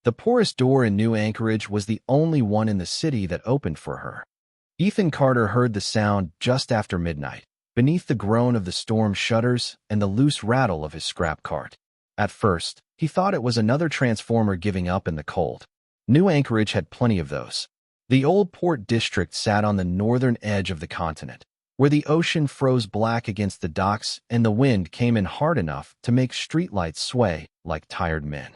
The poorest door in New Anchorage was the only one in the city that opened for her. Ethan Carter heard the sound just after midnight, beneath the groan of the storm shutters and the loose rattle of his scrap cart. At first, he thought it was another transformer giving up in the cold. New Anchorage had plenty of those. The old port district sat on the northern edge of the continent, where the ocean froze black against the docks and the wind came in hard enough to make streetlights sway like tired men.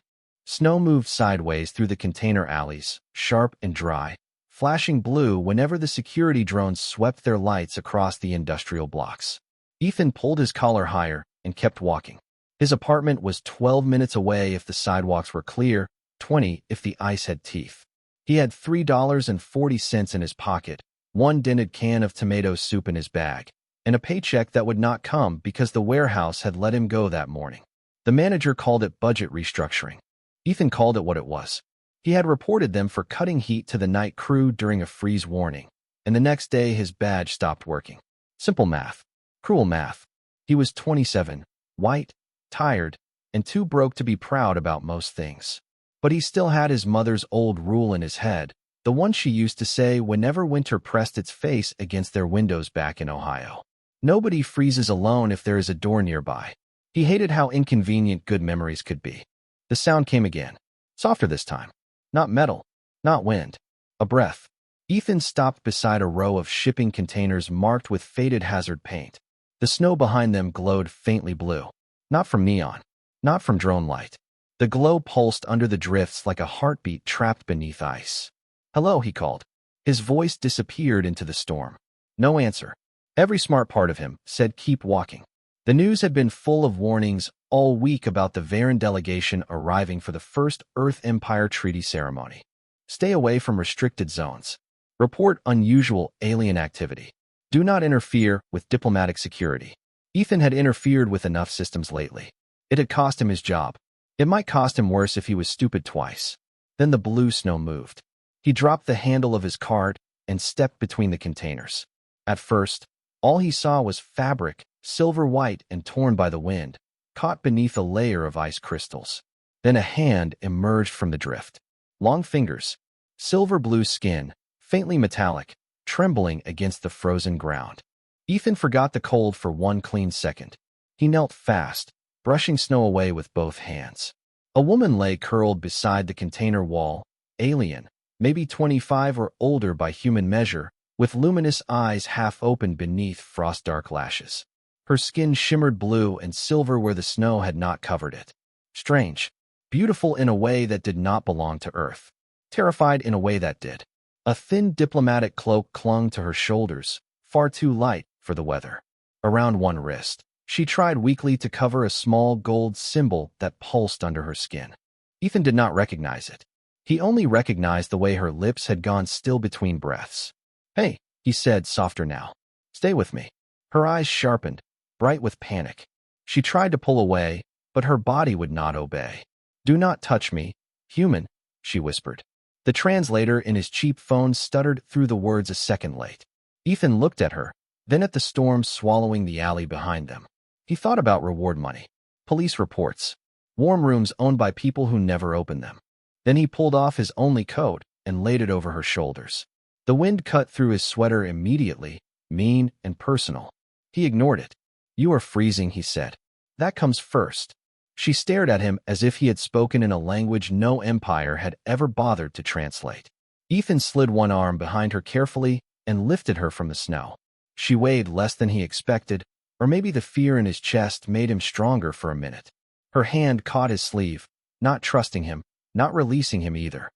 Snow moved sideways through the container alleys, sharp and dry, flashing blue whenever the security drones swept their lights across the industrial blocks. Ethan pulled his collar higher and kept walking. His apartment was 12 minutes away if the sidewalks were clear, 20 if the ice had teeth. He had $3.40 in his pocket, one dented can of tomato soup in his bag, and a paycheck that would not come because the warehouse had let him go that morning. The manager called it budget restructuring. Ethan called it what it was. He had reported them for cutting heat to the night crew during a freeze warning, and the next day his badge stopped working. Simple math. Cruel math. He was 27, white, tired, and too broke to be proud about most things. But he still had his mother's old rule in his head, the one she used to say whenever winter pressed its face against their windows back in Ohio. Nobody freezes alone if there is a door nearby. He hated how inconvenient good memories could be. The sound came again. Softer this time. Not metal. Not wind. A breath. Ethan stopped beside a row of shipping containers marked with faded hazard paint. The snow behind them glowed faintly blue. Not from neon. Not from drone light. The glow pulsed under the drifts like a heartbeat trapped beneath ice. "Hello," he called. His voice disappeared into the storm. No answer. Every smart part of him said keep walking. The news had been full of warnings all week about the Veyran delegation arriving for the first Earth Empire treaty ceremony. Stay away from restricted zones. Report unusual alien activity. Do not interfere with diplomatic security. Ethan had interfered with enough systems lately. It had cost him his job. It might cost him worse if he was stupid twice. Then the blue snow moved. He dropped the handle of his cart and stepped between the containers. At first, all he saw was fabric, silver white and torn by the wind, caught beneath a layer of ice crystals. Then a hand emerged from the drift. Long fingers, silver blue skin, faintly metallic, trembling against the frozen ground. Ethan forgot the cold for one clean second. He knelt fast, brushing snow away with both hands. A woman lay curled beside the container wall, alien, maybe 25 or older by human measure, with luminous eyes half open beneath frost-dark lashes. Her skin shimmered blue and silver where the snow had not covered it. Strange, beautiful in a way that did not belong to Earth, terrified in a way that did. A thin diplomatic cloak clung to her shoulders, far too light for the weather. Around one wrist, she tried weakly to cover a small gold symbol that pulsed under her skin. Ethan did not recognize it. He only recognized the way her lips had gone still between breaths. "Hey," he said, softer now. "Stay with me." Her eyes sharpened, bright with panic. She tried to pull away, but her body would not obey. "Do not touch me, human," she whispered. The translator in his cheap phone stuttered through the words a second late. Ethan looked at her, then at the storm swallowing the alley behind them. He thought about reward money, police reports, warm rooms owned by people who never opened them. Then he pulled off his only coat and laid it over her shoulders. The wind cut through his sweater immediately, mean and personal. He ignored it. "You are freezing," he said. "That comes first." She stared at him as if he had spoken in a language no empire had ever bothered to translate. Ethan slid one arm behind her carefully and lifted her from the snow. She weighed less than he expected, or maybe the fear in his chest made him stronger for a minute. Her hand caught his sleeve, not trusting him, not releasing him either.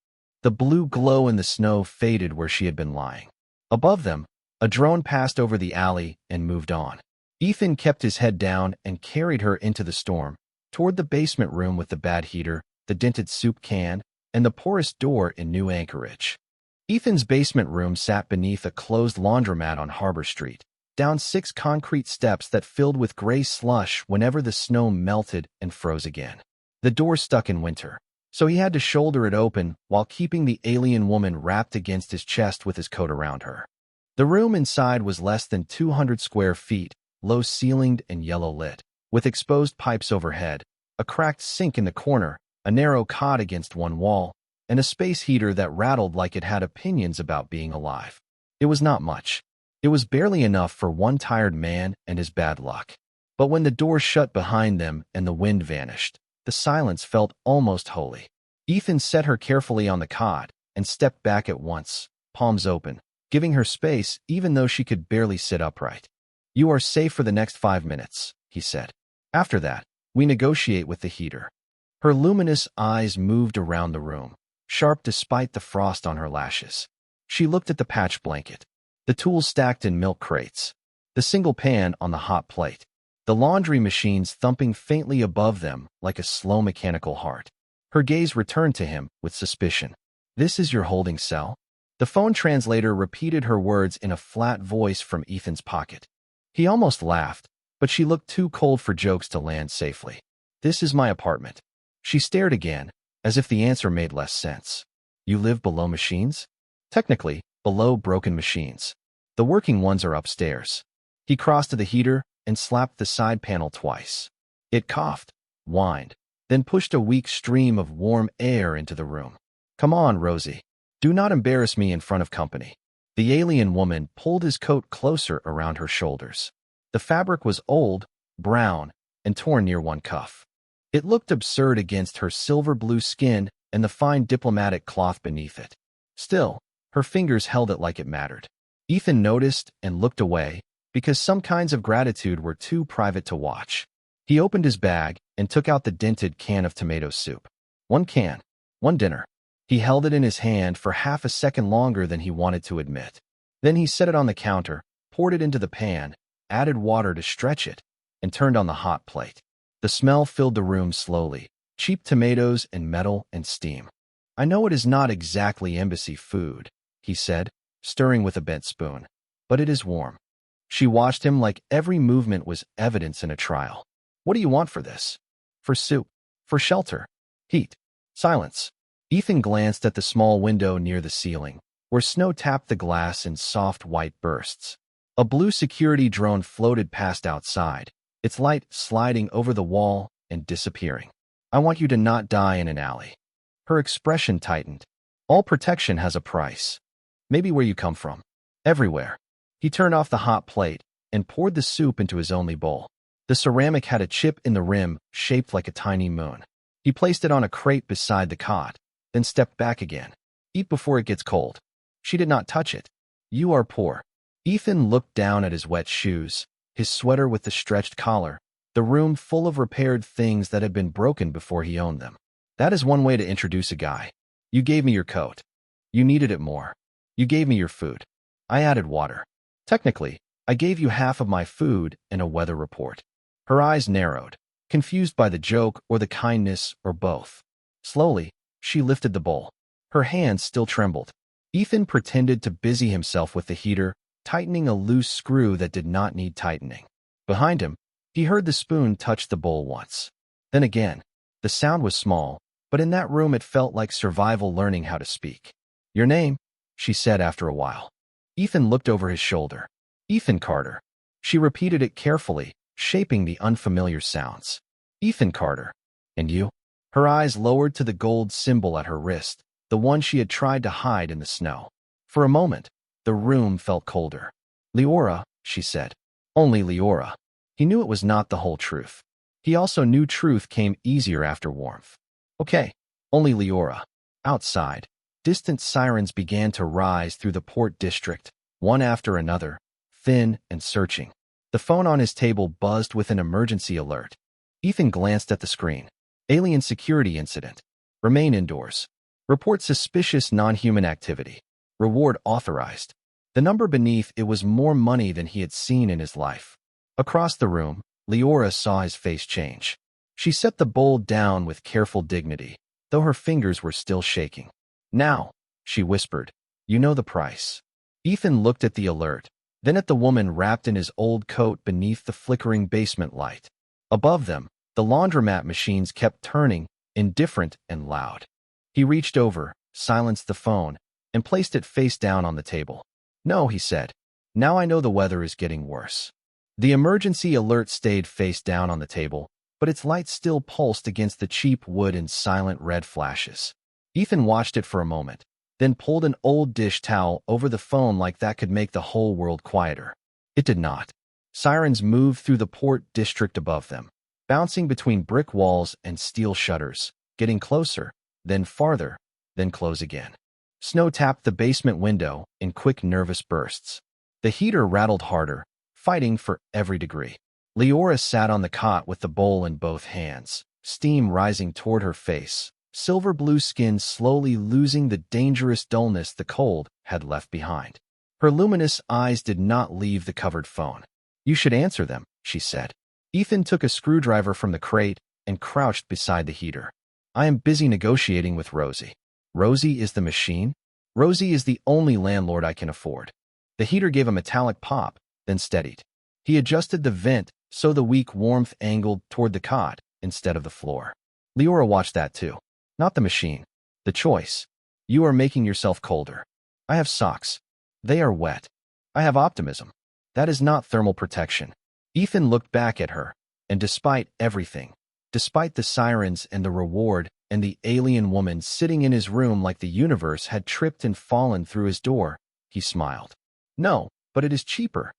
The blue glow in the snow faded where she had been lying. Above them, a drone passed over the alley and moved on. Ethan kept his head down and carried her into the storm, toward the basement room with the bad heater, the dented soup can, and the poorest door in New Anchorage. Ethan's basement room sat beneath a closed laundromat on Harbor Street, down 6 concrete steps that filled with gray slush whenever the snow melted and froze again. The door stuck in winter, so he had to shoulder it open while keeping the alien woman wrapped against his chest with his coat around her. The room inside was less than 200 square feet, low-ceilinged and yellow-lit, with exposed pipes overhead, a cracked sink in the corner, a narrow cot against one wall, and a space heater that rattled like it had opinions about being alive. It was not much. It was barely enough for one tired man and his bad luck. But when the door shut behind them and the wind vanished, the silence felt almost holy. Ethan set her carefully on the cot and stepped back at once, palms open, giving her space even though she could barely sit upright. "You are safe for the next 5 minutes," he said. "After that, we negotiate with the heater." Her luminous eyes moved around the room, sharp despite the frost on her lashes. She looked at the patch blanket, the tools stacked in milk crates, the single pan on the hot plate, the laundry machines thumping faintly above them like a slow mechanical heart. Her gaze returned to him with suspicion. "This is your holding cell?" The phone translator repeated her words in a flat voice from Ethan's pocket. He almost laughed, but she looked too cold for jokes to land safely. "This is my apartment." She stared again, as if the answer made less sense. "You live below machines?" "Technically, below broken machines. The working ones are upstairs." He crossed to the heater and slapped the side panel twice. It coughed, whined, then pushed a weak stream of warm air into the room. "Come on, Rosie. Do not embarrass me in front of company." The alien woman pulled his coat closer around her shoulders. The fabric was old, brown, and torn near one cuff. It looked absurd against her silver-blue skin and the fine diplomatic cloth beneath it. Still, her fingers held it like it mattered. Ethan noticed and looked away, because some kinds of gratitude were too private to watch. He opened his bag and took out the dented can of tomato soup. One can, one dinner. He held it in his hand for half a second longer than he wanted to admit. Then he set it on the counter, poured it into the pan, added water to stretch it, and turned on the hot plate. The smell filled the room slowly, cheap tomatoes and metal and steam. "I know it is not exactly embassy food," he said, stirring with a bent spoon, "but it is warm." She watched him like every movement was evidence in a trial. "What do you want for this?" "For soup. For shelter. Heat. Silence." Ethan glanced at the small window near the ceiling, where snow tapped the glass in soft white bursts. A blue security drone floated past outside, its light sliding over the wall and disappearing. "I want you to not die in an alley." Her expression tightened. "All protection has a price." "Maybe where you come from." "Everywhere." He turned off the hot plate and poured the soup into his only bowl. The ceramic had a chip in the rim shaped like a tiny moon. He placed it on a crate beside the cot, then stepped back again. "Eat before it gets cold." She did not touch it. "You are poor." Ethan looked down at his wet shoes, his sweater with the stretched collar, the room full of repaired things that had been broken before he owned them. "That is one way to introduce a guy. You gave me your coat. You needed it more. You gave me your food. I added water. Technically, I gave you half of my food and a weather report." Her eyes narrowed, confused by the joke or the kindness or both. Slowly, she lifted the bowl. Her hands still trembled. Ethan pretended to busy himself with the heater, tightening a loose screw that did not need tightening. Behind him, he heard the spoon touch the bowl once. Then again. The sound was small, but in that room it felt like survival learning how to speak. "Your name?" she said after a while. Ethan looked over his shoulder. "Ethan Carter." She repeated it carefully, shaping the unfamiliar sounds. "Ethan Carter. And you?" Her eyes lowered to the gold symbol at her wrist, the one she had tried to hide in the snow. For a moment, the room felt colder. "Leora," she said. "Only Leora." He knew it was not the whole truth. He also knew truth came easier after warmth. "Okay, only Leora." Outside, distant sirens began to rise through the port district, one after another, thin and searching. The phone on his table buzzed with an emergency alert. Ethan glanced at the screen. "Alien security incident. Remain indoors. Report suspicious non-human activity. Reward authorized." The number beneath it was more money than he had seen in his life. Across the room, Leora saw his face change. She set the bowl down with careful dignity, though her fingers were still shaking. "Now," she whispered, "you know the price." Ethan looked at the alert, then at the woman wrapped in his old coat beneath the flickering basement light. Above them, the laundromat machines kept turning, indifferent and loud. He reached over, silenced the phone, and placed it face down on the table. "No," he said. "Now I know the weather is getting worse." The emergency alert stayed face down on the table, but its light still pulsed against the cheap wood in silent red flashes. Ethan watched it for a moment, then pulled an old dish towel over the phone like that could make the whole world quieter. It did not. Sirens moved through the port district above them, bouncing between brick walls and steel shutters, getting closer, then farther, then close again. Snow tapped the basement window in quick, nervous bursts. The heater rattled harder, fighting for every degree. Leora sat on the cot with the bowl in both hands, steam rising toward her face, silver blue skin slowly losing the dangerous dullness the cold had left behind. Her luminous eyes did not leave the covered phone. "You should answer them," she said. Ethan took a screwdriver from the crate and crouched beside the heater. "I am busy negotiating with Rosie." "Rosie is the machine?" "Rosie is the only landlord I can afford." The heater gave a metallic pop, then steadied. He adjusted the vent so the weak warmth angled toward the cot instead of the floor. Leora watched that too. "Not the machine. The choice. You are making yourself colder. I have socks. They are wet. I have optimism. That is not thermal protection." Ethan looked back at her, and despite everything, despite the sirens and the reward and the alien woman sitting in his room like the universe had tripped and fallen through his door, he smiled. "No, but it is cheaper."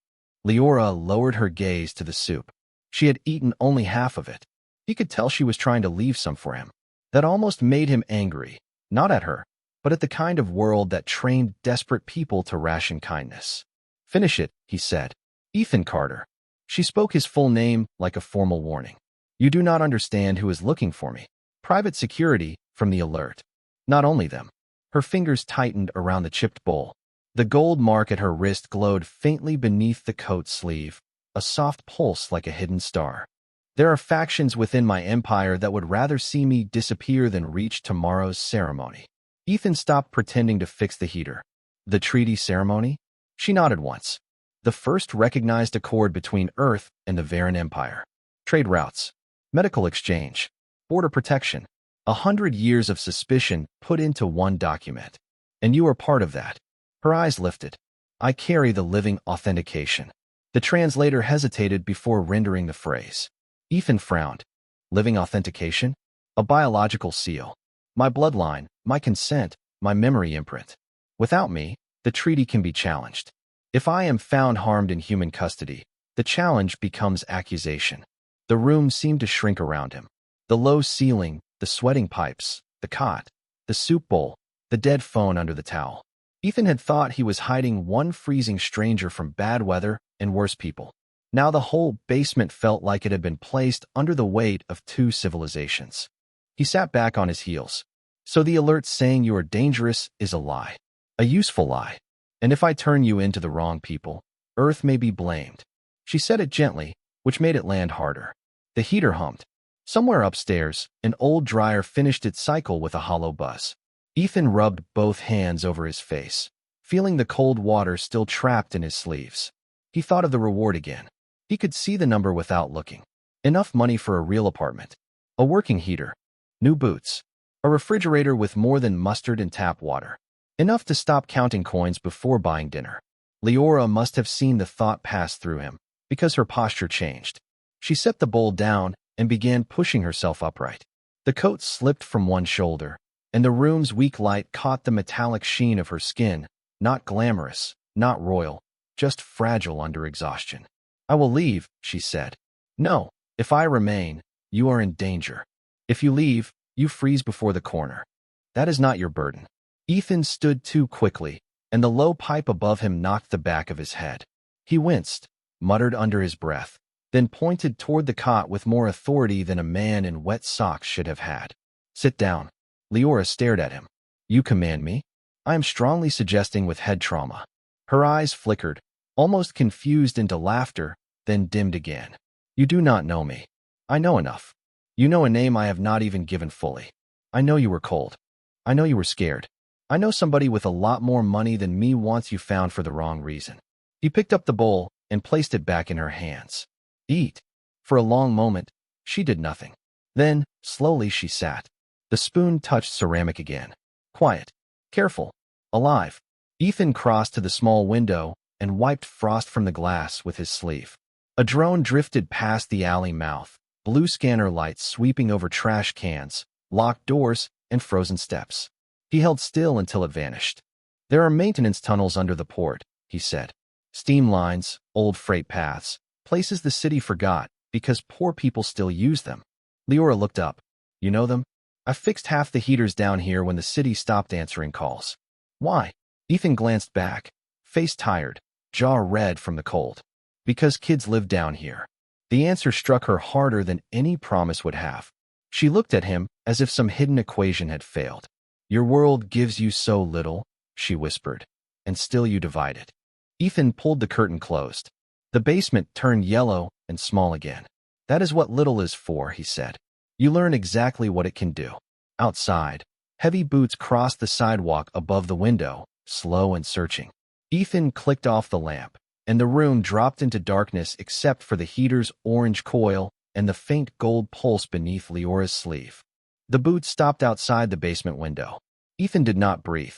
Leora lowered her gaze to the soup. She had eaten only half of it. He could tell she was trying to leave some for him. That almost made him angry, not at her, but at the kind of world that trained desperate people to ration kindness. "Finish it," he said. "Ethan Carter." She spoke his full name like a formal warning. "You do not understand who is looking for me. Private security from the alert." "Not only them." Her fingers tightened around the chipped bowl. The gold mark at her wrist glowed faintly beneath the coat sleeve, a soft pulse like a hidden star. "There are factions within my empire that would rather see me disappear than reach tomorrow's ceremony." Ethan stopped pretending to fix the heater. "The treaty ceremony?" She nodded once. "The first recognized accord between Earth and the Veyran Empire. Trade routes, medical exchange, border protection, 100 years of suspicion put into one document. And you are part of that." Her eyes lifted. "I carry the living authentication." The translator hesitated before rendering the phrase. Ethan frowned. "Living authentication? A biological seal. My bloodline, my consent, my memory imprint. Without me, the treaty can be challenged. If I am found harmed in human custody, the challenge becomes accusation." The room seemed to shrink around him. The low ceiling, the sweating pipes, the cot, the soup bowl, the dead phone under the towel. Ethan had thought he was hiding one freezing stranger from bad weather and worse people. Now the whole basement felt like it had been placed under the weight of two civilizations. He sat back on his heels. "So the alert saying you are dangerous is a lie. A useful lie. And if I turn you into the wrong people, Earth may be blamed." She said it gently, which made it land harder. The heater hummed. Somewhere upstairs, an old dryer finished its cycle with a hollow buzz. Ethan rubbed both hands over his face, feeling the cold water still trapped in his sleeves. He thought of the reward again. He could see the number without looking. Enough money for a real apartment. A working heater. New boots. A refrigerator with more than mustard and tap water. Enough to stop counting coins before buying dinner. Leora must have seen the thought pass through him, because her posture changed. She set the bowl down and began pushing herself upright. The coat slipped from one shoulder, and the room's weak light caught the metallic sheen of her skin, not glamorous, not royal, just fragile under exhaustion. "I will leave," she said. "No, if I remain, you are in danger. If you leave, you freeze before the corner. That is not your burden." Ethan stood too quickly, and the low pipe above him knocked the back of his head. He winced, muttered under his breath, then pointed toward the cot with more authority than a man in wet socks should have had. "Sit down." Leora stared at him. "You command me?" "I am strongly suggesting with head trauma." Her eyes flickered, almost confused into laughter, then dimmed again. "You do not know me. I know enough. You know a name I have not even given fully. I know you were cold. I know you were scared. I know somebody with a lot more money than me wants you found for the wrong reason." He picked up the bowl and placed it back in her hands. "Eat." For a long moment, she did nothing. Then, slowly she sat. The spoon touched ceramic again. Quiet. Careful. Alive. Ethan crossed to the small window and wiped frost from the glass with his sleeve. A drone drifted past the alley mouth, blue scanner lights sweeping over trash cans, locked doors, and frozen steps. He held still until it vanished. There are maintenance tunnels under the port, he said. Steam lines, old freight paths, places the city forgot because poor people still use them. Leora looked up. You know them? I fixed half the heaters down here when the city stopped answering calls. Why? Ethan glanced back, face tired, jaw red from the cold. Because kids live down here. The answer struck her harder than any promise would have. She looked at him as if some hidden equation had failed. Your world gives you so little, she whispered, and still you divide it. Ethan pulled the curtain closed. The basement turned yellow and small again. That is what little is for, he said. You learn exactly what it can do. Outside, heavy boots crossed the sidewalk above the window, slow and searching. Ethan clicked off the lamp, and the room dropped into darkness except for the heater's orange coil and the faint gold pulse beneath Leora's sleeve. The boots stopped outside the basement window. Ethan did not breathe.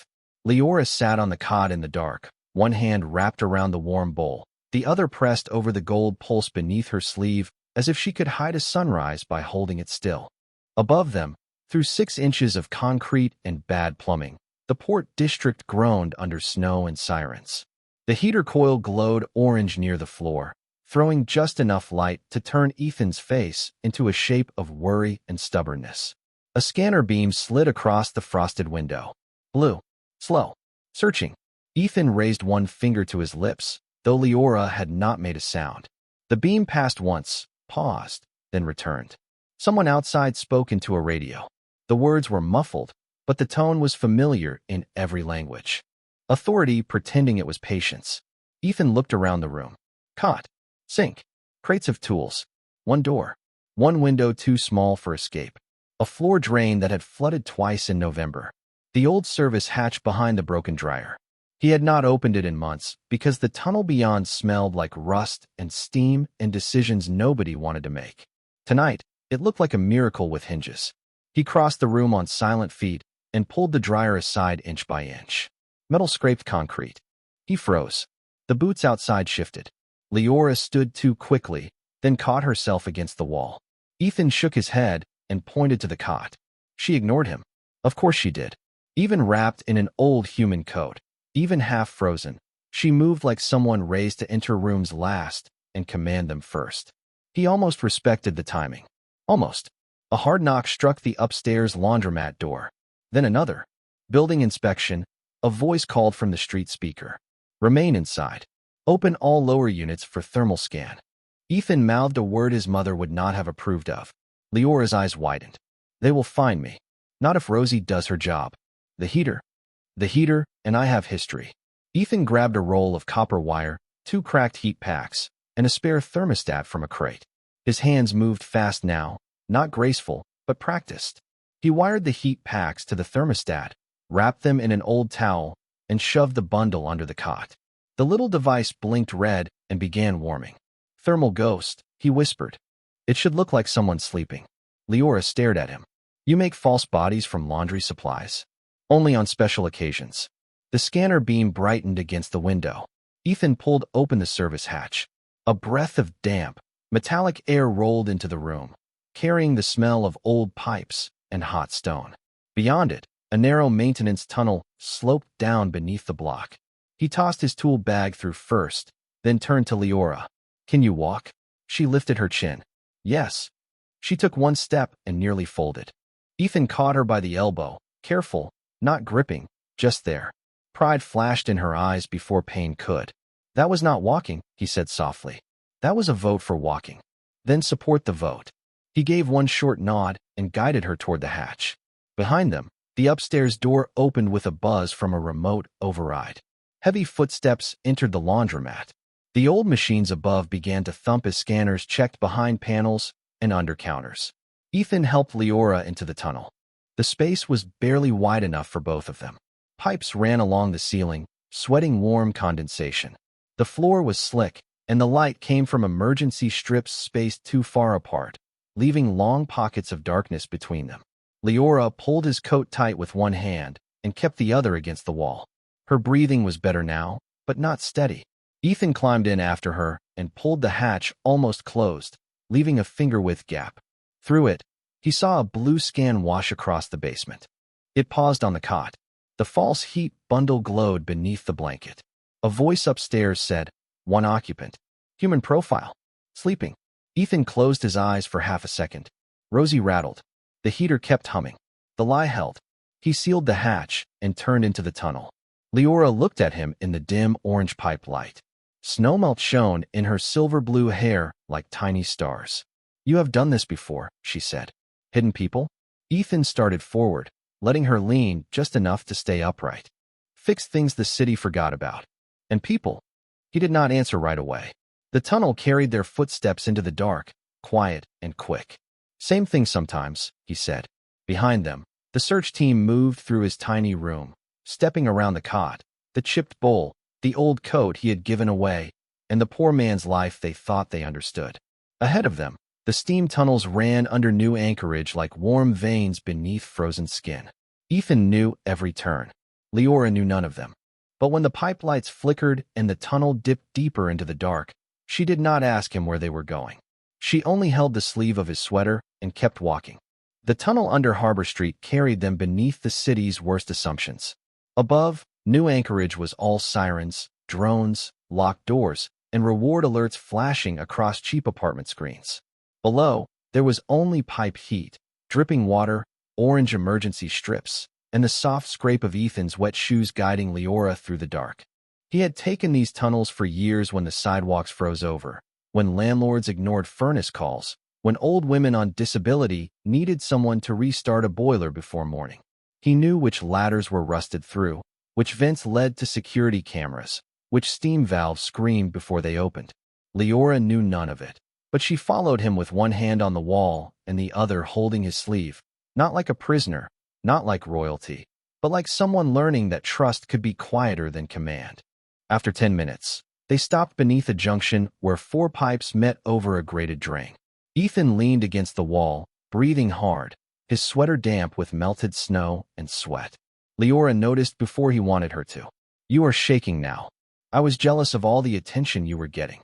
Leora sat on the cot in the dark, one hand wrapped around the warm bowl, the other pressed over the gold pulse beneath her sleeve as if she could hide a sunrise by holding it still. Above them, through 6 inches of concrete and bad plumbing, the port district groaned under snow and sirens. The heater coil glowed orange near the floor, throwing just enough light to turn Ethan's face into a shape of worry and stubbornness. A scanner beam slid across the frosted window. Blue. Slow. Searching. Ethan raised one finger to his lips, though Leora had not made a sound. The beam passed once, paused, then returned. Someone outside spoke into a radio. The words were muffled, but the tone was familiar in every language. Authority pretending it was patience. Ethan looked around the room. Cot. Sink. Crates of tools. One door. One window too small for escape. A floor drain that had flooded twice in November. The old service hatch behind the broken dryer. He had not opened it in months because the tunnel beyond smelled like rust and steam and decisions nobody wanted to make. Tonight, it looked like a miracle with hinges. He crossed the room on silent feet and pulled the dryer aside inch by inch. Metal scraped concrete. He froze. The boots outside shifted. Leora stood too quickly, then caught herself against the wall. Ethan shook his head and pointed to the cot. She ignored him. Of course she did. Even wrapped in an old human coat, even half frozen, she moved like someone raised to enter rooms last and command them first. He almost respected the timing. Almost. A hard knock struck the upstairs laundromat door. Then another. Building inspection. A voice called from the street speaker. Remain inside. Open all lower units for thermal scan. Ethan mouthed a word his mother would not have approved of. Leora's eyes widened. They will find me. Not if Rosie does her job. The heater. The heater, and I have history. Ethan grabbed a roll of copper wire, 2 cracked heat packs, and a spare thermostat from a crate. His hands moved fast now, not graceful, but practiced. He wired the heat packs to the thermostat, wrapped them in an old towel, and shoved the bundle under the cot. The little device blinked red and began warming. Thermal ghost, he whispered. It should look like someone sleeping. Leora stared at him. You make false bodies from laundry supplies? Only on special occasions. The scanner beam brightened against the window. Ethan pulled open the service hatch. A breath of damp, metallic air rolled into the room, carrying the smell of old pipes and hot stone. Beyond it, a narrow maintenance tunnel sloped down beneath the block. He tossed his tool bag through first, then turned to Leora. Can you walk? She lifted her chin. Yes. She took one step and nearly folded. Ethan caught her by the elbow, careful, not gripping, just there. Pride flashed in her eyes before pain could. That was not walking, he said softly. That was a vote for walking. Then support the vote. He gave one short nod and guided her toward the hatch. Behind them, the upstairs door opened with a buzz from a remote override. Heavy footsteps entered the laundromat. The old machines above began to thump as scanners checked behind panels and under counters. Ethan helped Leora into the tunnel. The space was barely wide enough for both of them. Pipes ran along the ceiling, sweating warm condensation. The floor was slick, and the light came from emergency strips spaced too far apart, leaving long pockets of darkness between them. Leora pulled his coat tight with one hand and kept the other against the wall. Her breathing was better now, but not steady. Ethan climbed in after her and pulled the hatch almost closed, leaving a finger-width gap. Through it, he saw a blue scan wash across the basement. It paused on the cot. The false heat bundle glowed beneath the blanket. A voice upstairs said, "One occupant. Human profile. Sleeping." Ethan closed his eyes for half a second. Rosie rattled. The heater kept humming. The lie held. He sealed the hatch and turned into the tunnel. Leora looked at him in the dim orange pipe light. Snowmelt shone in her silver-blue hair like tiny stars. "You have done this before," she said. "Hidden people?" Ethan started forward, letting her lean just enough to stay upright. "Fixed things the city forgot about. And people?" He did not answer right away. The tunnel carried their footsteps into the dark, quiet and quick. "Same thing sometimes," he said. Behind them, the search team moved through his tiny room, stepping around the cot, the chipped bowl, the old coat he had given away, and the poor man's life they thought they understood. Ahead of them, the steam tunnels ran under New Anchorage like warm veins beneath frozen skin. Ethan knew every turn. Leora knew none of them. But when the pipe lights flickered and the tunnel dipped deeper into the dark, she did not ask him where they were going. She only held the sleeve of his sweater and kept walking. The tunnel under Harbor Street carried them beneath the city's worst assumptions. Above, New Anchorage was all sirens, drones, locked doors, and reward alerts flashing across cheap apartment screens. Below, there was only pipe heat, dripping water, orange emergency strips, and the soft scrape of Ethan's wet shoes guiding Leora through the dark. He had taken these tunnels for years when the sidewalks froze over, when landlords ignored furnace calls, when old women on disability needed someone to restart a boiler before morning. He knew which ladders were rusted through, which vents led to security cameras, which steam valves screamed before they opened. Leora knew none of it, but she followed him with one hand on the wall and the other holding his sleeve, not like a prisoner, not like royalty, but like someone learning that trust could be quieter than command. After 10 minutes, they stopped beneath a junction where 4 pipes met over a grated drain. Ethan leaned against the wall, breathing hard, his sweater damp with melted snow and sweat. Leora noticed before he wanted her to. "You are shaking now. I was jealous of all the attention you were getting.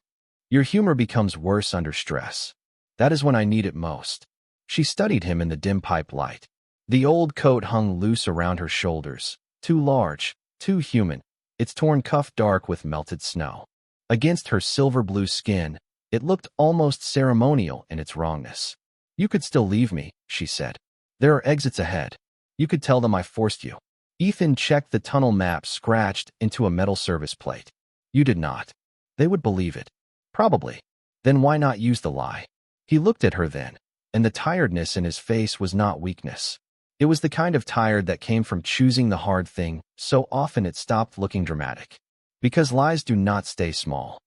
Your humor becomes worse under stress. That is when I need it most." She studied him in the dim pipe light. The old coat hung loose around her shoulders, too large, too human, its torn cuff dark with melted snow. Against her silver-blue skin, it looked almost ceremonial in its wrongness. "You could still leave me," she said. "There are exits ahead. You could tell them I forced you." Ethan checked the tunnel map scratched into a metal service plate. "You did not." They would believe it. Probably. Then why not use the lie? He looked at her then, and the tiredness in his face was not weakness. It was the kind of tired that came from choosing the hard thing, so often it stopped looking dramatic. Because lies do not stay small.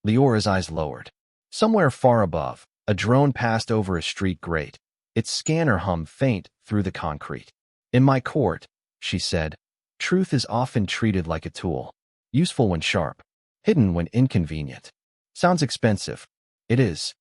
Leora's eyes lowered. Somewhere far above, a drone passed over a street grate. Its scanner hummed faint through the concrete. "In my court," she said, "truth is often treated like a tool. Useful when sharp, hidden when inconvenient. Sounds expensive. It is.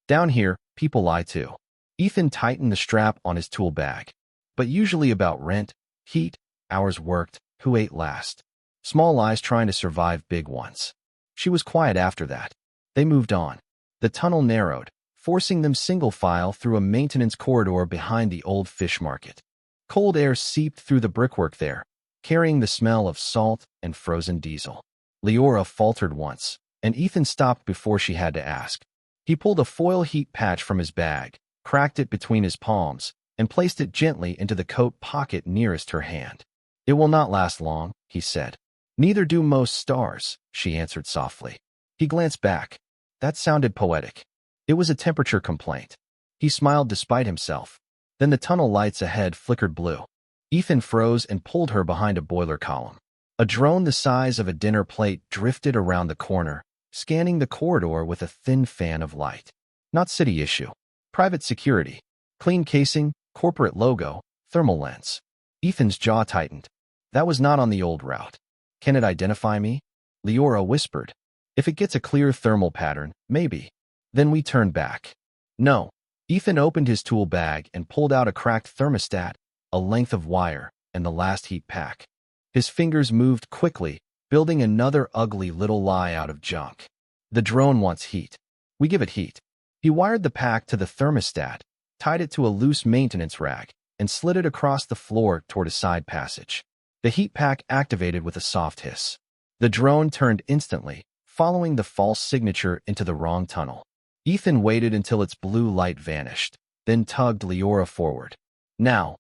Down here, people lie too." Ethan tightened the strap on his tool bag. But usually about rent, heat, hours worked, who ate last. Small lies trying to survive big ones. She was quiet after that. They moved on. The tunnel narrowed, forcing them single file through a maintenance corridor behind the old fish market. Cold air seeped through the brickwork there, carrying the smell of salt and frozen diesel. Leora faltered once, and Ethan stopped before she had to ask. He pulled a foil heat patch from his bag, cracked it between his palms, and placed it gently into the coat pocket nearest her hand. "It will not last long," he said. "Neither do most stars," she answered softly. He glanced back. That sounded poetic. It was a temperature complaint. He smiled despite himself. Then the tunnel lights ahead flickered blue. Ethan froze and pulled her behind a boiler column. A drone the size of a dinner plate drifted around the corner, scanning the corridor with a thin fan of light. Not city issue. Private security. Clean casing, corporate logo, thermal lens. Ethan's jaw tightened. That was not on the old route. "Can it identify me?" Leora whispered. "If it gets a clear thermal pattern, maybe." Then we turned back. "No." Ethan opened his tool bag and pulled out a cracked thermostat, a length of wire, and the last heat pack. His fingers moved quickly, building another ugly little lie out of junk. "The drone wants heat. We give it heat." He wired the pack to the thermostat, tied it to a loose maintenance rack, and slid it across the floor toward a side passage. The heat pack activated with a soft hiss. The drone turned instantly, following the false signature into the wrong tunnel. Ethan waited until its blue light vanished, then tugged Leora forward. Now,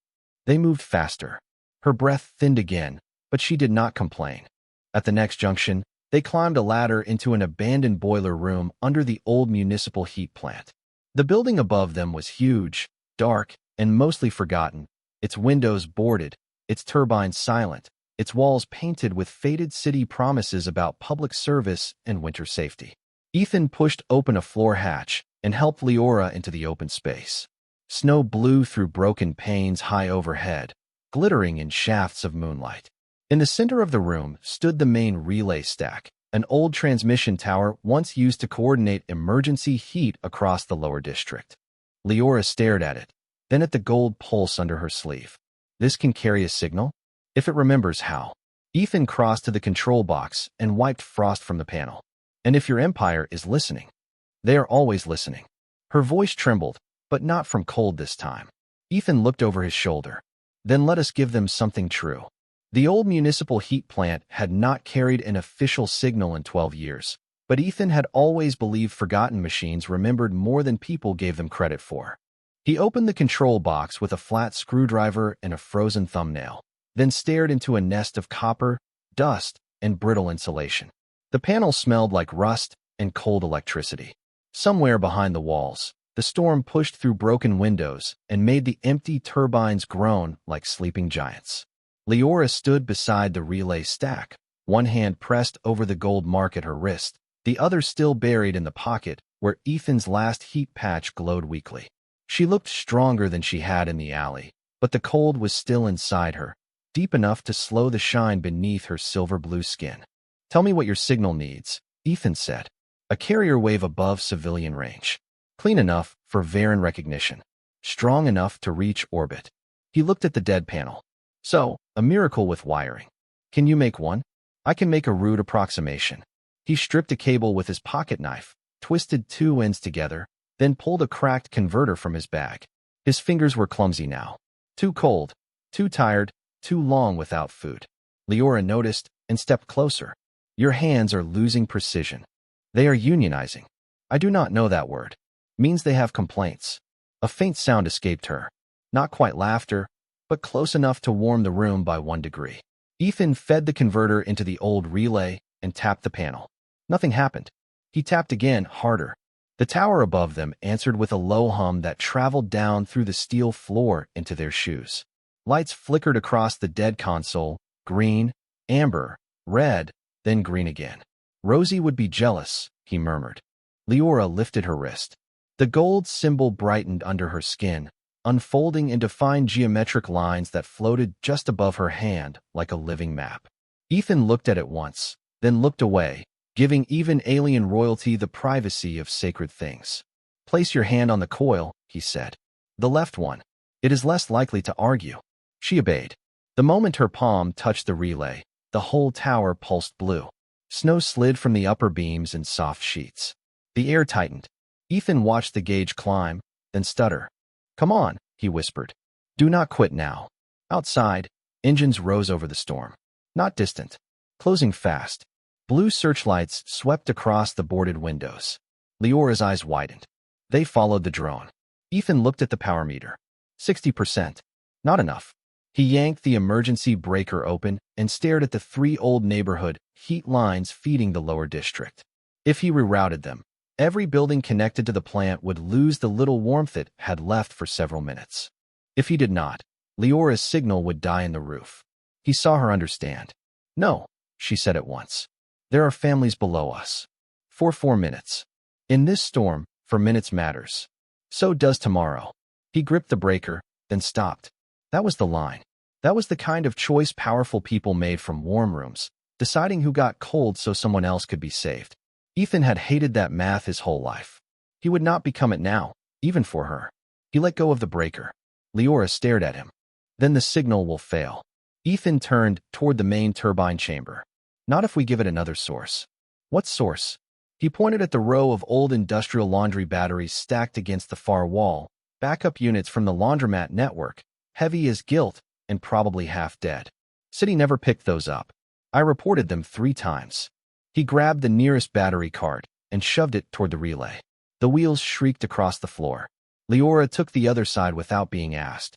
they moved faster. Her breath thinned again, but she did not complain. At the next junction, they climbed a ladder into an abandoned boiler room under the old municipal heat plant. The building above them was huge, dark, and mostly forgotten, its windows boarded, its turbines silent, its walls painted with faded city promises about public service and winter safety. Ethan pushed open a floor hatch and helped Leora into the open space. Snow blew through broken panes high overhead, glittering in shafts of moonlight. In the center of the room stood the main relay stack, an old transmission tower once used to coordinate emergency heat across the lower district. Leora stared at it, then at the gold pulse under her sleeve. This can carry a signal? If it remembers how. Ethan crossed to the control box and wiped frost from the panel. And if your empire is listening, they are always listening. Her voice trembled, but not from cold this time. Ethan looked over his shoulder. Then let us give them something true. The old municipal heat plant had not carried an official signal in 12 years, but Ethan had always believed forgotten machines remembered more than people gave them credit for. He opened the control box with a flat screwdriver and a frozen thumbnail, then stared into a nest of copper, dust, and brittle insulation. The panel smelled like rust and cold electricity. Somewhere behind the walls, the storm pushed through broken windows and made the empty turbines groan like sleeping giants. Leora stood beside the relay stack, one hand pressed over the gold mark at her wrist, the other still buried in the pocket where Ethan's last heat patch glowed weakly. She looked stronger than she had in the alley, but the cold was still inside her, deep enough to slow the shine beneath her silver-blue skin. Tell me what your signal needs, Ethan said. A carrier wave above civilian range. Clean enough for Veyran recognition. Strong enough to reach orbit. He looked at the dead panel. So, a miracle with wiring. Can you make one? I can make a rude approximation. He stripped a cable with his pocket knife, twisted two ends together, then pulled a cracked converter from his bag. His fingers were clumsy now. Too cold, too tired, too long without food. Leora noticed and stepped closer. Your hands are losing precision. They are unionizing. I do not know that word. Means they have complaints. A faint sound escaped her. Not quite laughter, but close enough to warm the room by 1 degree. Ethan fed the converter into the old relay and tapped the panel. Nothing happened. He tapped again, harder. The tower above them answered with a low hum that traveled down through the steel floor into their shoes. Lights flickered across the dead console, green, amber, red, then green again. Rosie would be jealous, he murmured. Leora lifted her wrist. The gold symbol brightened under her skin, unfolding into fine geometric lines that floated just above her hand like a living map. Ethan looked at it once, then looked away, giving even alien royalty the privacy of sacred things. Place your hand on the coil, he said. The left one. It is less likely to argue. She obeyed. The moment her palm touched the relay, the whole tower pulsed blue. Snow slid from the upper beams in soft sheets. The air tightened. Ethan watched the gauge climb, then stutter. Come on, he whispered. Do not quit now. Outside, engines rose over the storm. Not distant. Closing fast. Blue searchlights swept across the boarded windows. Leora's eyes widened. They followed the drone. Ethan looked at the power meter. 60%. Not enough. He yanked the emergency breaker open and stared at the 3 old neighborhood heat lines feeding the lower district. If he rerouted them, every building connected to the plant would lose the little warmth it had left for several minutes. If he did not, Leora's signal would die in the roof. He saw her understand. No, she said at once. There are families below us. For 4 minutes. In this storm, for minutes matters. So does tomorrow. He gripped the breaker, then stopped. That was the line. That was the kind of choice powerful people made from warm rooms, deciding who got cold so someone else could be saved. Ethan had hated that math his whole life. He would not become it now, even for her. He let go of the breaker. Leora stared at him. Then the signal will fail. Ethan turned toward the main turbine chamber. Not if we give it another source. What source? He pointed at the row of old industrial laundry batteries stacked against the far wall, backup units from the laundromat network, heavy as guilt and probably half dead. City never picked those up. I reported them 3 times. He grabbed the nearest battery cart and shoved it toward the relay. The wheels shrieked across the floor. Leora took the other side without being asked.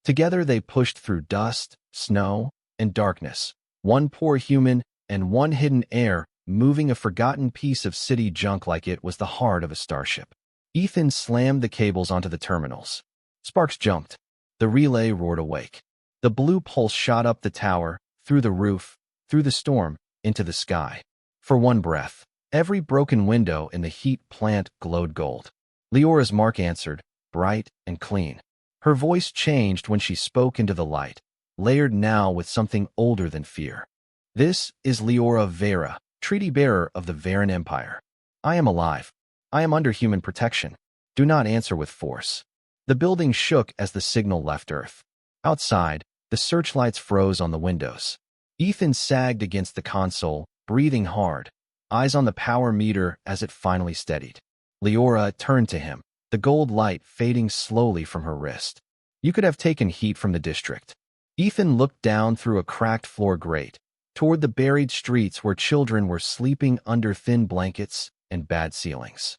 Together they pushed through dust, snow, and darkness. One poor human and one hidden heir moving a forgotten piece of city junk like it was the heart of a starship. Ethan slammed the cables onto the terminals. Sparks jumped. The relay roared awake. The blue pulse shot up the tower, through the roof, through the storm, into the sky. For one breath, every broken window in the heat plant glowed gold. Leora's mark answered, bright and clean. Her voice changed when she spoke into the light, layered now with something older than fear. This is Leora Veyra, treaty bearer of the Veyran Empire. I am alive. I am under human protection. Do not answer with force. The building shook as the signal left Earth. Outside, the searchlights froze on the windows. Ethan sagged against the console, breathing hard, eyes on the power meter as it finally steadied. Leora turned to him, the gold light fading slowly from her wrist. You could have taken heat from the district. Ethan looked down through a cracked floor grate, toward the buried streets where children were sleeping under thin blankets and bad ceilings.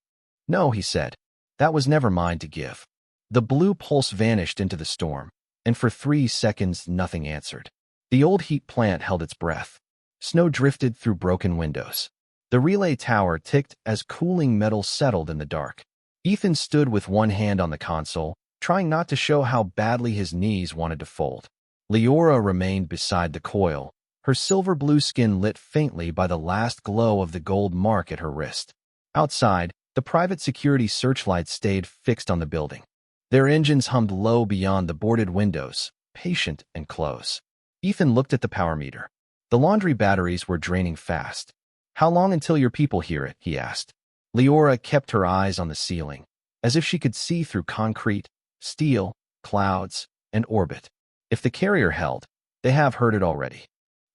No, he said, that was never mine to give. The blue pulse vanished into the storm, and for 3 seconds nothing answered. The old heat plant held its breath. Snow drifted through broken windows. The relay tower ticked as cooling metal settled in the dark. Ethan stood with one hand on the console, trying not to show how badly his knees wanted to fold. Leora remained beside the coil, her silver-blue skin lit faintly by the last glow of the gold mark at her wrist. Outside, the private security searchlights stayed fixed on the building. Their engines hummed low beyond the boarded windows, patient and close. Ethan looked at the power meter. The laundry batteries were draining fast. How long until your people hear it? He asked. Leora kept her eyes on the ceiling, as if she could see through concrete, steel, clouds, and orbit. If the carrier held, they have heard it already.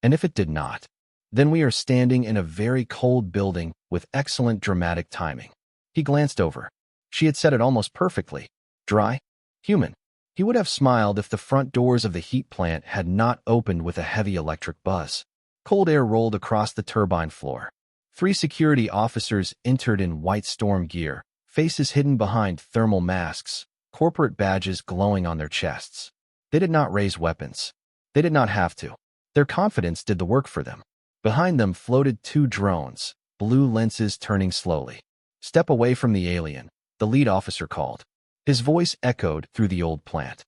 And if it did not, then we are standing in a very cold building with excellent dramatic timing. He glanced over. She had said it almost perfectly. Dry, human. He would have smiled if the front doors of the heat plant had not opened with a heavy electric buzz. Cold air rolled across the turbine floor. 3 security officers entered in white storm gear, faces hidden behind thermal masks, corporate badges glowing on their chests. They did not raise weapons. They did not have to. Their confidence did the work for them. Behind them floated 2 drones, blue lenses turning slowly. Step away from the alien, the lead officer called. His voice echoed through the old plant.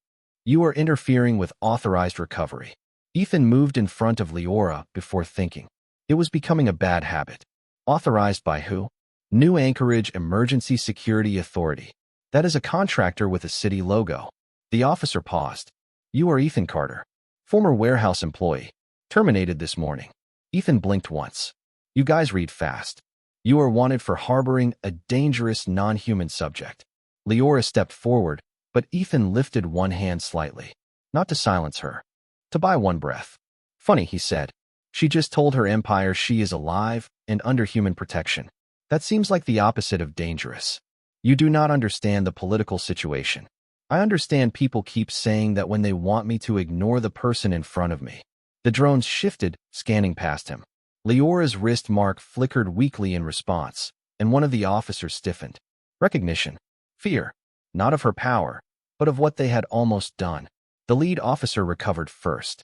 You are interfering with authorized recovery. Ethan moved in front of Leora before thinking. It was becoming a bad habit. Authorized by who? New Anchorage Emergency Security Authority. That is a contractor with a city logo. The officer paused. You are Ethan Carter, former warehouse employee. Terminated this morning. Ethan blinked once. You guys read fast. You are wanted for harboring a dangerous non-human subject. Leora stepped forward, but Ethan lifted one hand slightly. Not to silence her. To buy one breath. Funny, he said. She just told her empire she is alive and under human protection. That seems like the opposite of dangerous. You do not understand the political situation. I understand people keep saying that when they want me to ignore the person in front of me. The drones shifted, scanning past him. Leora's wrist mark flickered weakly in response, and one of the officers stiffened. Recognition. Fear. Not of her power, but of what they had almost done. The lead officer recovered first.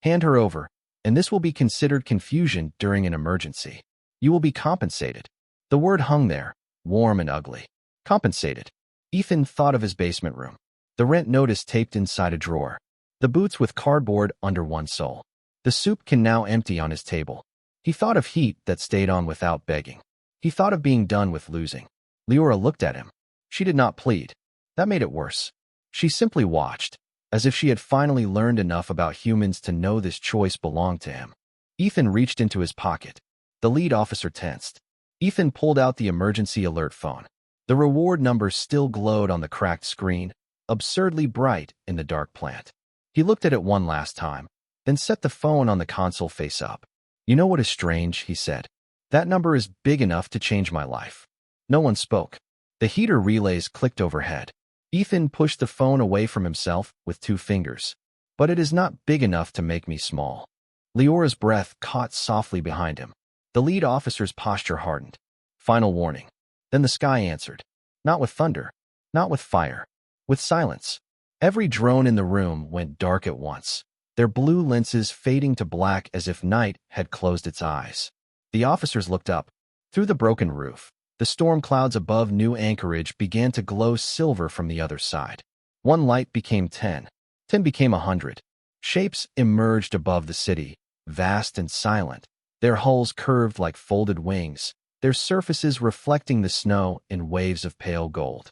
Hand her over, and this will be considered confusion during an emergency. You will be compensated. The word hung there, warm and ugly. Compensated. Ethan thought of his basement room. The rent notice taped inside a drawer. The boots with cardboard under one sole. The soup can now empty on his table. He thought of heat that stayed on without begging. He thought of being done with losing. Leora looked at him. She did not plead. That made it worse. She simply watched, as if she had finally learned enough about humans to know this choice belonged to him. Ethan reached into his pocket. The lead officer tensed. Ethan pulled out the emergency alert phone. The reward number still glowed on the cracked screen, absurdly bright in the dark plant. He looked at it one last time, then set the phone on the console face up. You know what is strange, he said. That number is big enough to change my life. No one spoke. The heater relays clicked overhead. Ethan pushed the phone away from himself with 2 fingers. But it is not big enough to make me small. Leora's breath caught softly behind him. The lead officer's posture hardened. Final warning. Then the sky answered. Not with thunder, not with fire, with silence. Every drone in the room went dark at once, their blue lenses fading to black as if night had closed its eyes. The officers looked up. Through the broken roof, the storm clouds above New Anchorage began to glow silver from the other side. One light became 10. 10 became 100. Shapes emerged above the city, vast and silent, their hulls curved like folded wings, their surfaces reflecting the snow in waves of pale gold.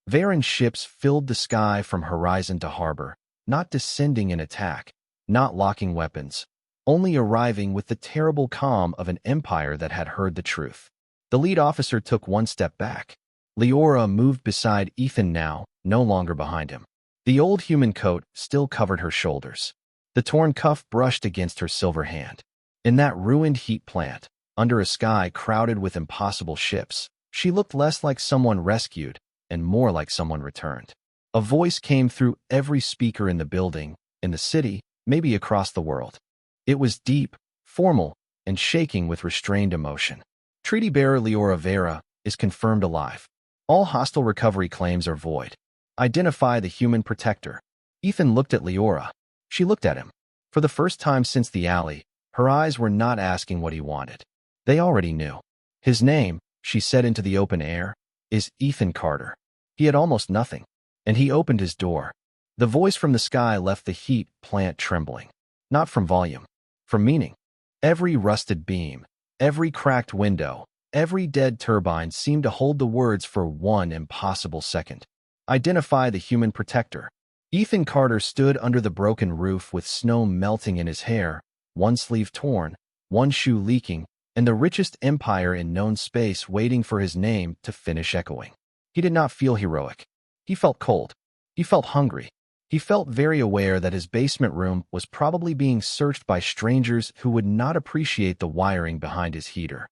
Veyran ships filled the sky from horizon to harbor, not descending in attack, not locking weapons, only arriving with the terrible calm of an empire that had heard the truth. The lead officer took one step back. Leora moved beside Ethan now, no longer behind him. The old human coat still covered her shoulders. The torn cuff brushed against her silver hand. In that ruined heat plant, under a sky crowded with impossible ships, she looked less like someone rescued and more like someone returned. A voice came through every speaker in the building, in the city, maybe across the world. It was deep, formal, and shaking with restrained emotion. Treaty bearer Leora Veyra is confirmed alive. All hostile recovery claims are void. Identify the human protector. Ethan looked at Leora. She looked at him. For the first time since the alley, her eyes were not asking what he wanted. They already knew. His name, she said into the open air, is Ethan Carter. He had almost nothing, and he opened his door. The voice from the sky left the heat plant trembling. Not from volume, from meaning. Every rusted beam, every cracked window, every dead turbine seemed to hold the words for one impossible second. Identify the human protector. Ethan Carter stood under the broken roof with snow melting in his hair, one sleeve torn, one shoe leaking, and the richest empire in known space waiting for his name to finish echoing. He did not feel heroic. He felt cold. He felt hungry. He felt very aware that his basement room was probably being searched by strangers who would not appreciate the wiring behind his heater.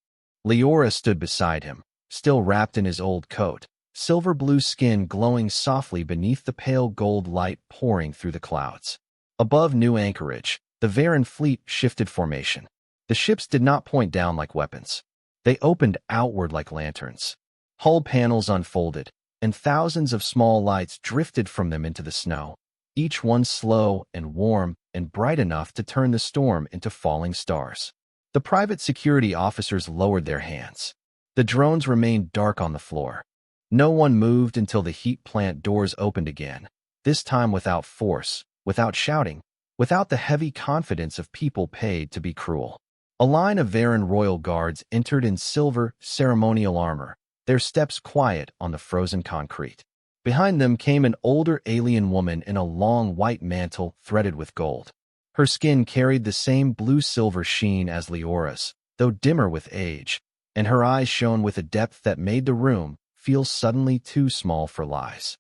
Leora stood beside him, still wrapped in his old coat, silver blue skin glowing softly beneath the pale gold light pouring through the clouds. Above New Anchorage, the Veyran fleet shifted formation. The ships did not point down like weapons. They opened outward like lanterns. Hull panels unfolded, and thousands of small lights drifted from them into the snow, each one slow and warm and bright enough to turn the storm into falling stars. The private security officers lowered their hands. The drones remained dark on the floor. No one moved until the heat plant doors opened again, this time without force, without shouting, without the heavy confidence of people paid to be cruel. A line of Veyran royal guards entered in silver, ceremonial armor, their steps quiet on the frozen concrete. Behind them came an older alien woman in a long white mantle threaded with gold. Her skin carried the same blue-silver sheen as Leora's, though dimmer with age, and her eyes shone with a depth that made the room feel suddenly too small for lies.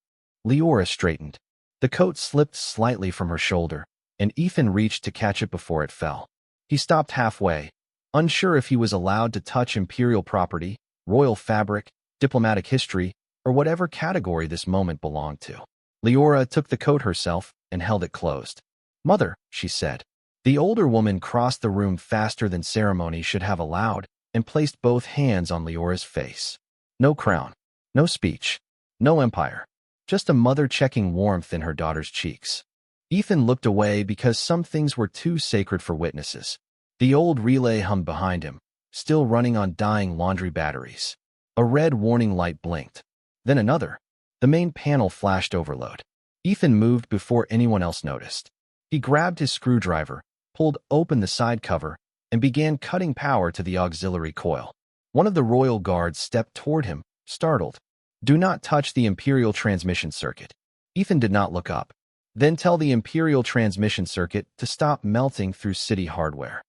Leora straightened. The coat slipped slightly from her shoulder, and Ethan reached to catch it before it fell. He stopped halfway, unsure if he was allowed to touch imperial property, royal fabric, diplomatic history, or whatever category this moment belonged to. Leora took the coat herself and held it closed. "Mother," she said. The older woman crossed the room faster than ceremony should have allowed and placed both hands on Leora's face. No crown, no speech, no empire, just a mother checking warmth in her daughter's cheeks. Ethan looked away because some things were too sacred for witnesses. The old relay hummed behind him, still running on dying laundry batteries. A red warning light blinked. Then another. The main panel flashed overload. Ethan moved before anyone else noticed. He grabbed his screwdriver, pulled open the side cover, and began cutting power to the auxiliary coil. One of the royal guards stepped toward him, startled. "Do not touch the imperial transmission circuit." Ethan did not look up. "Then tell the imperial transmission circuit to stop melting through city hardware."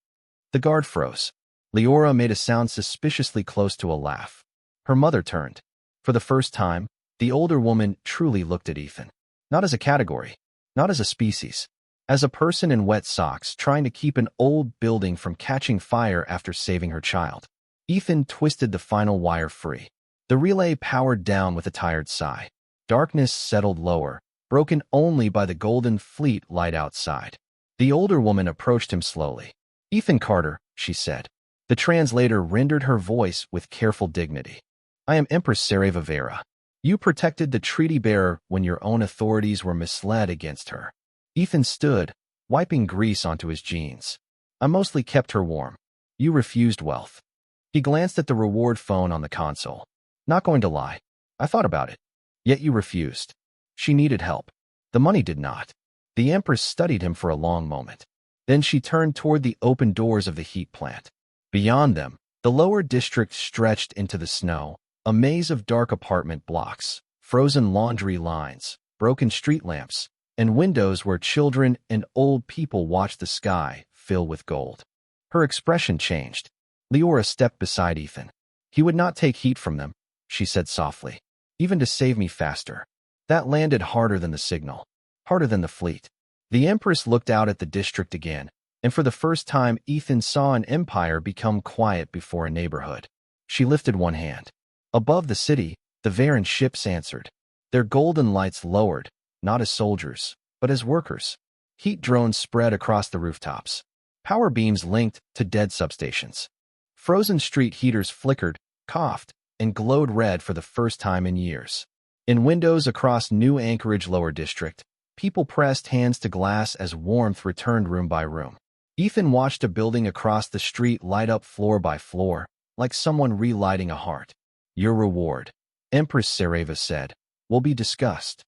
The guard froze. Leora made a sound suspiciously close to a laugh. Her mother turned. For the first time, the older woman truly looked at Ethan. Not as a category, not as a species, as a person in wet socks trying to keep an old building from catching fire after saving her child. Ethan twisted the final wire free. The relay powered down with a tired sigh. Darkness settled lower, broken only by the golden fleet light outside. The older woman approached him slowly. Ethan Carter, she said. The translator rendered her voice with careful dignity. I am Empress Sareva Veyra. You protected the treaty bearer when your own authorities were misled against her. Ethan stood, wiping grease onto his jeans. I mostly kept her warm. You refused wealth. He glanced at the reward phone on the console. Not going to lie. I thought about it. Yet you refused. She needed help. The money did not. The Empress studied him for a long moment. Then she turned toward the open doors of the heat plant. Beyond them, the lower district stretched into the snow, a maze of dark apartment blocks, frozen laundry lines, broken street lamps, and windows where children and old people watched the sky fill with gold. Her expression changed. Leora stepped beside Ethan. He would not take heat from them, she said softly, even to save me faster. That landed harder than the signal, harder than the fleet. The Empress looked out at the district again, and for the first time Ethan saw an empire become quiet before a neighborhood. She lifted one hand. Above the city, the Veyran ships answered. Their golden lights lowered, not as soldiers, but as workers. Heat drones spread across the rooftops. Power beams linked to dead substations. Frozen street heaters flickered, coughed, and glowed red for the first time in years. In windows across New Anchorage Lower District, people pressed hands to glass as warmth returned room by room. Ethan watched a building across the street light up floor by floor, like someone relighting a heart. Your reward, Empress Sareva said, will be discussed.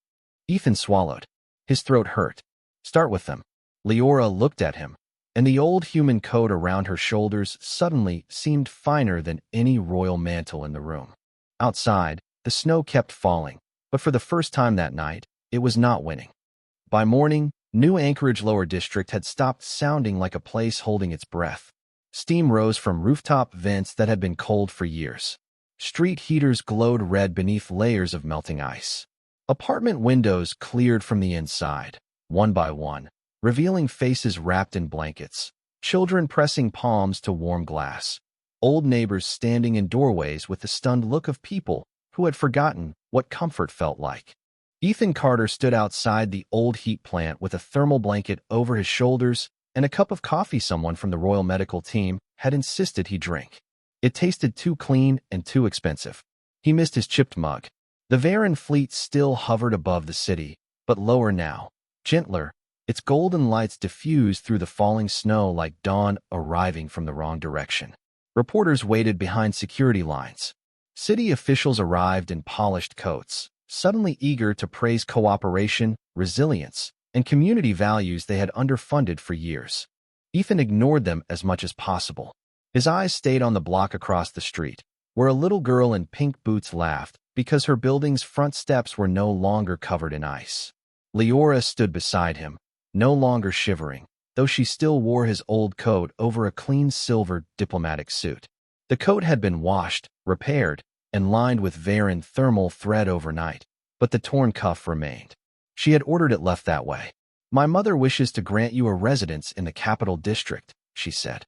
Ethan swallowed. His throat hurt. Start with them. Leora looked at him, and the old human coat around her shoulders suddenly seemed finer than any royal mantle in the room. Outside, the snow kept falling, but for the first time that night, it was not winning. By morning, New Anchorage Lower District had stopped sounding like a place holding its breath. Steam rose from rooftop vents that had been cold for years. Street heaters glowed red beneath layers of melting ice. Apartment windows cleared from the inside, one by one, revealing faces wrapped in blankets, children pressing palms to warm glass, old neighbors standing in doorways with the stunned look of people who had forgotten what comfort felt like. Ethan Carter stood outside the old heat plant with a thermal blanket over his shoulders and a cup of coffee someone from the Royal Medical team had insisted he drink. It tasted too clean and too expensive. He missed his chipped mug. The Veyran fleet still hovered above the city, but lower now, gentler, its golden lights diffused through the falling snow like dawn arriving from the wrong direction. Reporters waited behind security lines. City officials arrived in polished coats, suddenly eager to praise cooperation, resilience, and community values they had underfunded for years. Ethan ignored them as much as possible. His eyes stayed on the block across the street, where a little girl in pink boots laughed because her building's front steps were no longer covered in ice. Leora stood beside him, no longer shivering, though she still wore his old coat over a clean silver diplomatic suit. The coat had been washed, repaired, and lined with Veyran thermal thread overnight, but the torn cuff remained. She had ordered it left that way. My mother wishes to grant you a residence in the capital district, she said,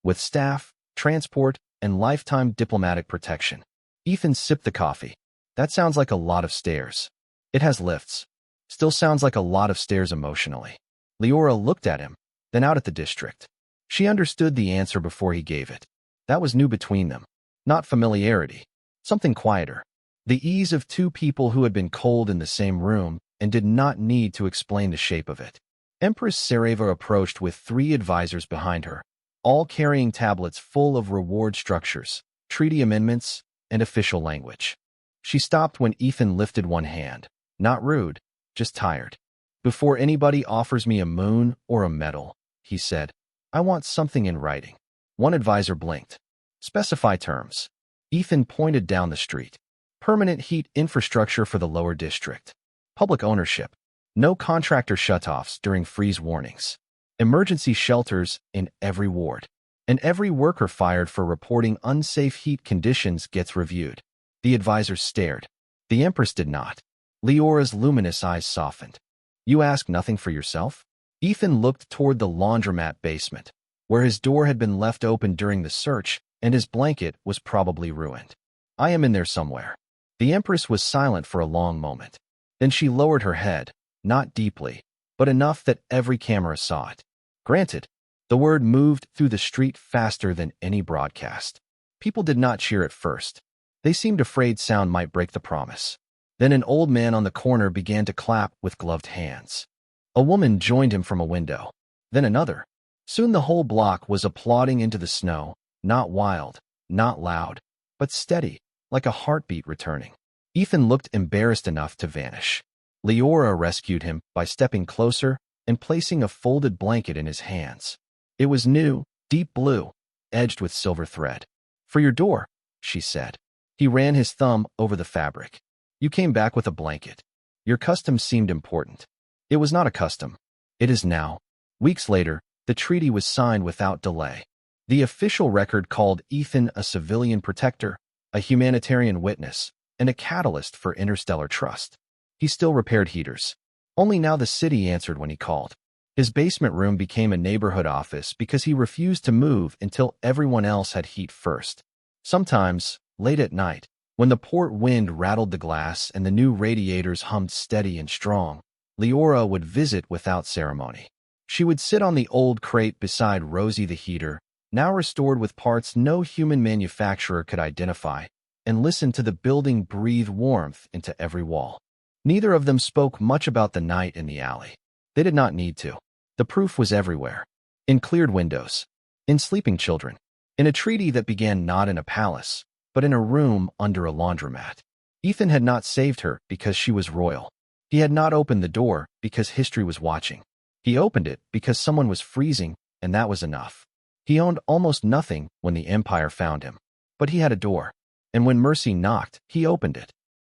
with staff, transport, and lifetime diplomatic protection. Ethan sipped the coffee. That sounds like a lot of stairs. It has lifts. Still sounds like a lot of stairs emotionally. Leora looked at him, then out at the district. She understood the answer before he gave it. That was new between them. Not familiarity. Something quieter. The ease of two people who had been cold in the same room and did not need to explain the shape of it. Empress Sareva approached with 3 advisors behind her, all carrying tablets full of reward structures, treaty amendments, and official language. She stopped when Ethan lifted one hand. Not rude, just tired. Before anybody offers me a moon or a medal, he said, I want something in writing. One advisor blinked. Specify terms. Ethan pointed down the street. Permanent heat infrastructure for the lower district. Public ownership. No contractor shutoffs during freeze warnings. Emergency shelters in every ward. And every worker fired for reporting unsafe heat conditions gets reviewed. The advisors stared. The Empress did not. Leora's luminous eyes softened. You ask nothing for yourself? Ethan looked toward the laundromat basement, where his door had been left open during the search and his blanket was probably ruined. I am in there somewhere. The Empress was silent for a long moment. Then she lowered her head, not deeply, but enough that every camera saw it. Granted. The word moved through the street faster than any broadcast. People did not cheer at first. They seemed afraid sound might break the promise. Then an old man on the corner began to clap with gloved hands. A woman joined him from a window. Then another. Soon the whole block was applauding into the snow, not wild, not loud, but steady, like a heartbeat returning. Ethan looked embarrassed enough to vanish. Leora rescued him by stepping closer and placing a folded blanket in his hands. It was new, deep blue, edged with silver thread. "For your door," she said. He ran his thumb over the fabric. "You came back with a blanket. Your custom seemed important." "It was not a custom. It is now." Weeks later, the treaty was signed without delay. The official record called Ethan a civilian protector, a humanitarian witness, and a catalyst for interstellar trust. He still repaired heaters. Only now the city answered when he called. His basement room became a neighborhood office because he refused to move until everyone else had heat first. Sometimes, late at night, when the port wind rattled the glass and the new radiators hummed steady and strong, Leora would visit without ceremony. She would sit on the old crate beside Rosie the heater, now restored with parts no human manufacturer could identify, and listen to the building breathe warmth into every wall. Neither of them spoke much about the night in the alley. They did not need to. The proof was everywhere. In cleared windows. In sleeping children. In a treaty that began not in a palace, but in a room under a laundromat. Ethan had not saved her because she was royal. He had not opened the door because history was watching. He opened it because someone was freezing, and that was enough. He owned almost nothing when the Empire found him. But he had a door. And when Mercy knocked, he opened it.